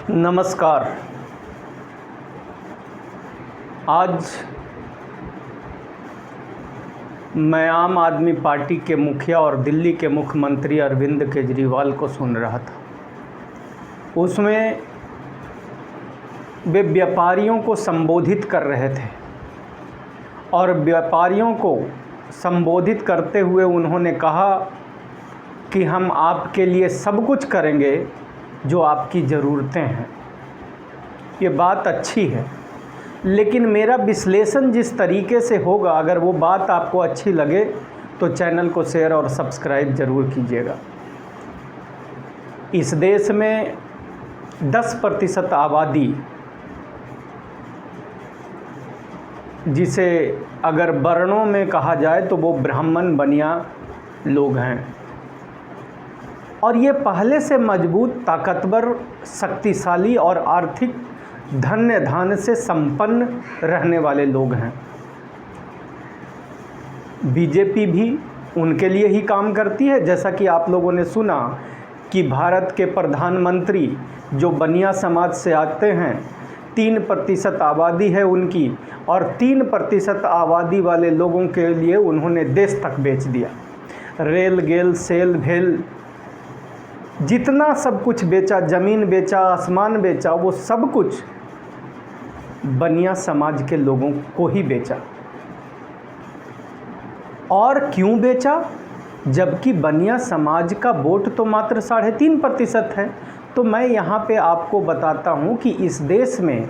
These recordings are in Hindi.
नमस्कार। आज मैं आम आदमी पार्टी के मुखिया और दिल्ली के मुख्यमंत्री अरविंद केजरीवाल को सुन रहा था। उसमें वे व्यापारियों को संबोधित कर रहे थे और व्यापारियों को संबोधित करते हुए उन्होंने कहा कि हम आपके लिए सब कुछ करेंगे जो आपकी ज़रूरतें हैं। ये बात अच्छी है, लेकिन मेरा विश्लेषण जिस तरीके से होगा, अगर वो बात आपको अच्छी लगे तो चैनल को शेयर और सब्सक्राइब ज़रूर कीजिएगा। इस देश में 10% आबादी, जिसे अगर वर्णों में कहा जाए तो वो ब्राह्मण बनिया लोग हैं, और ये पहले से मजबूत, ताकतवर, शक्तिशाली और आर्थिक धन्य धान्य से संपन्न रहने वाले लोग हैं। बीजेपी भी उनके लिए ही काम करती है। जैसा कि आप लोगों ने सुना कि भारत के प्रधानमंत्री जो बनिया समाज से आते हैं, 3% आबादी है उनकी, और 3% आबादी वाले लोगों के लिए उन्होंने देश तक बेच दिया। रेल गेल सेल भेल जितना सब कुछ बेचा, ज़मीन बेचा, आसमान बेचा, वो सब कुछ बनिया समाज के लोगों को ही बेचा। और क्यों बेचा? जबकि बनिया समाज का वोट तो मात्र 3.5% है। तो मैं यहाँ पे आपको बताता हूँ कि इस देश में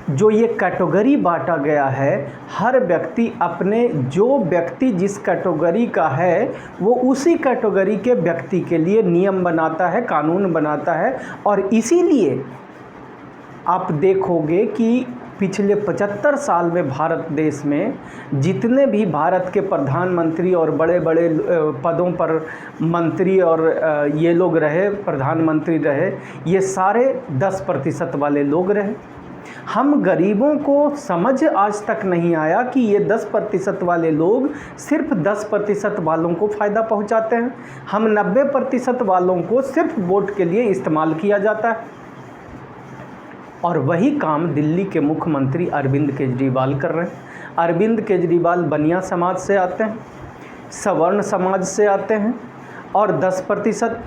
जो ये कैटेगरी बांटा गया है, हर व्यक्ति अपने, जो व्यक्ति जिस कैटेगरी का है वो उसी कैटेगरी के व्यक्ति के लिए नियम बनाता है, कानून बनाता है। और इसीलिए आप देखोगे कि पिछले 75 साल में भारत देश में जितने भी भारत के प्रधानमंत्री और बड़े बड़े पदों पर मंत्री और ये लोग रहे, प्रधानमंत्री रहे, ये सारे 10% वाले लोग रहे। हम गरीबों को समझ आज तक नहीं आया कि ये 10% वाले लोग सिर्फ 10% वालों को फ़ायदा पहुंचाते हैं। हम 90% वालों को सिर्फ वोट के लिए इस्तेमाल किया जाता है। और वही काम दिल्ली के मुख्यमंत्री अरविंद केजरीवाल कर रहे हैं। अरविंद केजरीवाल बनिया समाज से आते हैं, सवर्ण समाज से आते हैं और 10%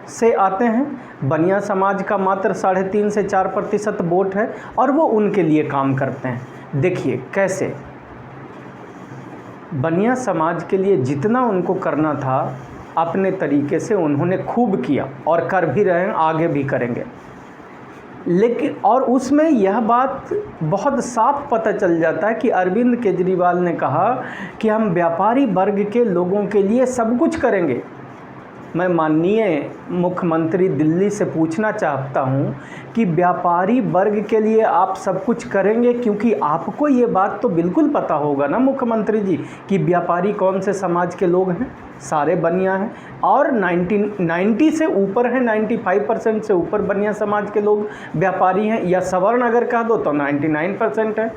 से आते हैं। बनिया समाज का मात्र 3.5 से 4% वोट है और वो उनके लिए काम करते हैं। देखिए कैसे बनिया समाज के लिए जितना उनको करना था अपने तरीके से उन्होंने खूब किया और कर भी रहे हैं, आगे भी करेंगे। लेकिन और उसमें यह बात बहुत साफ पता चल जाता है कि अरविंद केजरीवाल ने कहा कि हम व्यापारी वर्ग के लोगों के लिए सब कुछ करेंगे। मैं माननीय मुख्यमंत्री दिल्ली से पूछना चाहता हूं कि व्यापारी वर्ग के लिए आप सब कुछ करेंगे, क्योंकि आपको ये बात तो बिल्कुल पता होगा ना मुख्यमंत्री जी कि व्यापारी कौन से समाज के लोग हैं। सारे बनिया हैं और 90 से ऊपर हैं, 95% से ऊपर बनिया समाज के लोग व्यापारी हैं, या सवर्ण अगर कह दो तो 99% है।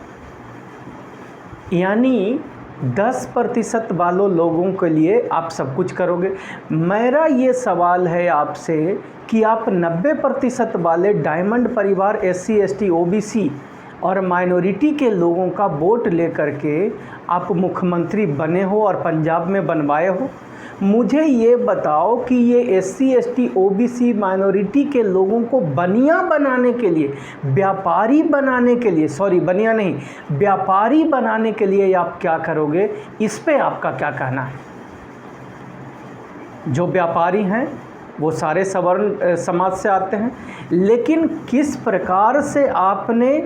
यानी 10% वालों लोगों के लिए आप सब कुछ करोगे। मेरा ये सवाल है आपसे कि आप 90% वाले डायमंड परिवार, SC ST OBC और माइनॉरिटी के लोगों का वोट लेकर के आप मुख्यमंत्री बने हो और पंजाब में बनवाए हो। मुझे ये बताओ कि ये SC ST OBC माइनॉरिटी के लोगों को बनिया बनाने के लिए, व्यापारी बनाने के लिए, सॉरी बनिया नहीं, व्यापारी बनाने के लिए आप क्या करोगे? इस पे आपका क्या कहना है? जो व्यापारी हैं वो सारे सवर्ण समाज से आते हैं, लेकिन किस प्रकार से आपने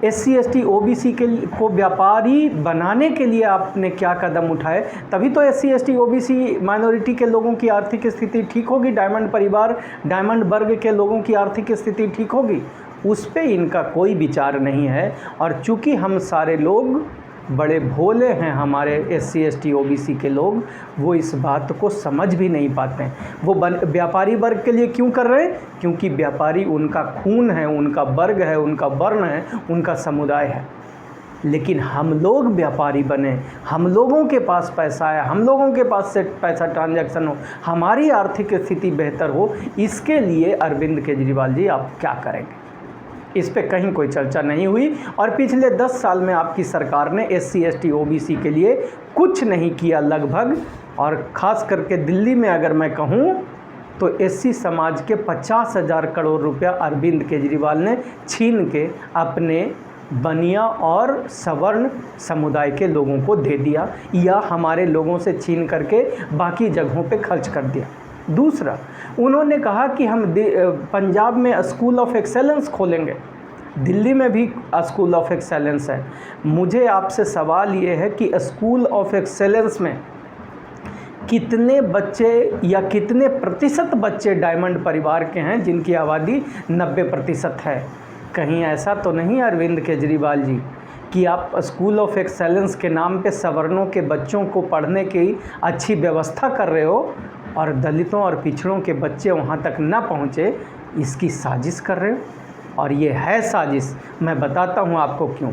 SC ST OBC को व्यापारी बनाने के लिए आपने क्या कदम उठाए? तभी तो SC ST OBC माइनॉरिटी के लोगों की आर्थिक स्थिति ठीक होगी, डायमंड परिवार, डायमंड वर्ग के लोगों की आर्थिक स्थिति ठीक होगी। उस पे इनका कोई विचार नहीं है। और चूँकि हम सारे लोग बड़े भोले हैं, हमारे SC ST OBC के लोग, वो इस बात को समझ भी नहीं पाते हैं। वो व्यापारी वर्ग के लिए क्यों कर रहे हैं? क्योंकि व्यापारी उनका खून है, उनका वर्ग है, उनका वर्ण है, उनका समुदाय है। लेकिन हम लोग व्यापारी बने, हम लोगों के पास पैसा है, हम लोगों के पास से पैसा ट्रांजैक्शन हो, हमारी आर्थिक स्थिति बेहतर हो, इसके लिए अरविंद केजरीवाल जी आप क्या करेंगे? इस पे कहीं कोई चर्चा नहीं हुई। और पिछले 10 साल में आपकी सरकार ने SC ST OBC के लिए कुछ नहीं किया लगभग। और ख़ास करके दिल्ली में अगर मैं कहूँ तो SC समाज के 50,000 करोड़ रुपया अरविंद केजरीवाल ने छीन के अपने बनिया और सवर्ण समुदाय के लोगों को दे दिया, या हमारे लोगों से छीन करके बाकी जगहों पे खर्च कर दिया। दूसरा, उन्होंने कहा कि हम पंजाब में स्कूल ऑफ एक्सेलेंस खोलेंगे, दिल्ली में भी स्कूल ऑफ एक्सेलेंस है। मुझे आपसे सवाल ये है कि स्कूल ऑफ एक्सेलेंस में कितने बच्चे या कितने प्रतिशत बच्चे डायमंड परिवार के हैं जिनकी आबादी 90% है? कहीं ऐसा तो नहीं अरविंद केजरीवाल जी कि आप स्कूल ऑफ एक्सेलेंस के नाम पे सवर्णों के बच्चों को पढ़ने की अच्छी व्यवस्था कर रहे हो और दलितों और पिछड़ों के बच्चे वहाँ तक ना पहुँचे, इसकी साजिश कर रहे हो? और ये है साजिश, मैं बताता हूँ आपको क्यों।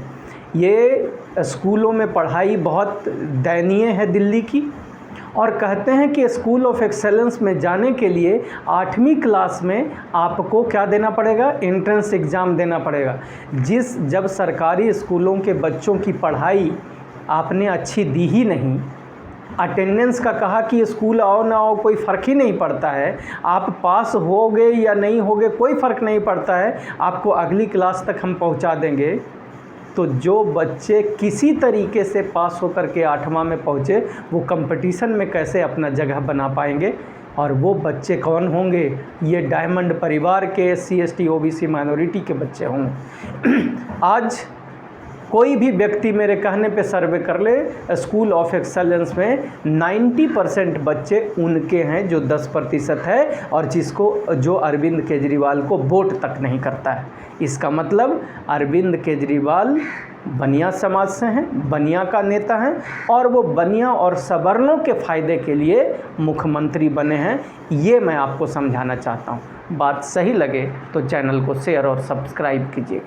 ये स्कूलों में पढ़ाई बहुत दयनीय है दिल्ली की, और कहते हैं कि स्कूल ऑफ एक्सेलेंस में जाने के लिए 8वीं क्लास में आपको क्या देना पड़ेगा? एंट्रेंस एग्ज़ाम देना पड़ेगा। जब सरकारी स्कूलों के बच्चों की पढ़ाई आपने अच्छी दी ही नहीं, अटेंडेंस का कहा कि स्कूल आओ ना आओ कोई फ़र्क ही नहीं पड़ता है, आप पास होगे या नहीं होगे कोई फ़र्क नहीं पड़ता है, आपको अगली क्लास तक हम पहुंचा देंगे, तो जो बच्चे किसी तरीके से पास होकर के 8वां में पहुँचे वो कंपटीशन में कैसे अपना जगह बना पाएंगे? और वो बच्चे कौन होंगे? ये डायमंड परिवार के SC ST OBC माइनॉरिटी के बच्चे होंगे। आज कोई भी व्यक्ति मेरे कहने पे सर्वे कर ले, स्कूल ऑफ एक्सेलेंस में 90% बच्चे उनके हैं जो 10% है और जो अरविंद केजरीवाल को वोट तक नहीं करता है। इसका मतलब अरविंद केजरीवाल बनिया समाज से हैं, बनिया का नेता हैं, और वो बनिया और सवर्णों के फ़ायदे के लिए मुख्यमंत्री बने हैं। ये मैं आपको समझाना चाहता हूँ। बात सही लगे तो चैनल को शेयर और सब्सक्राइब कीजिए।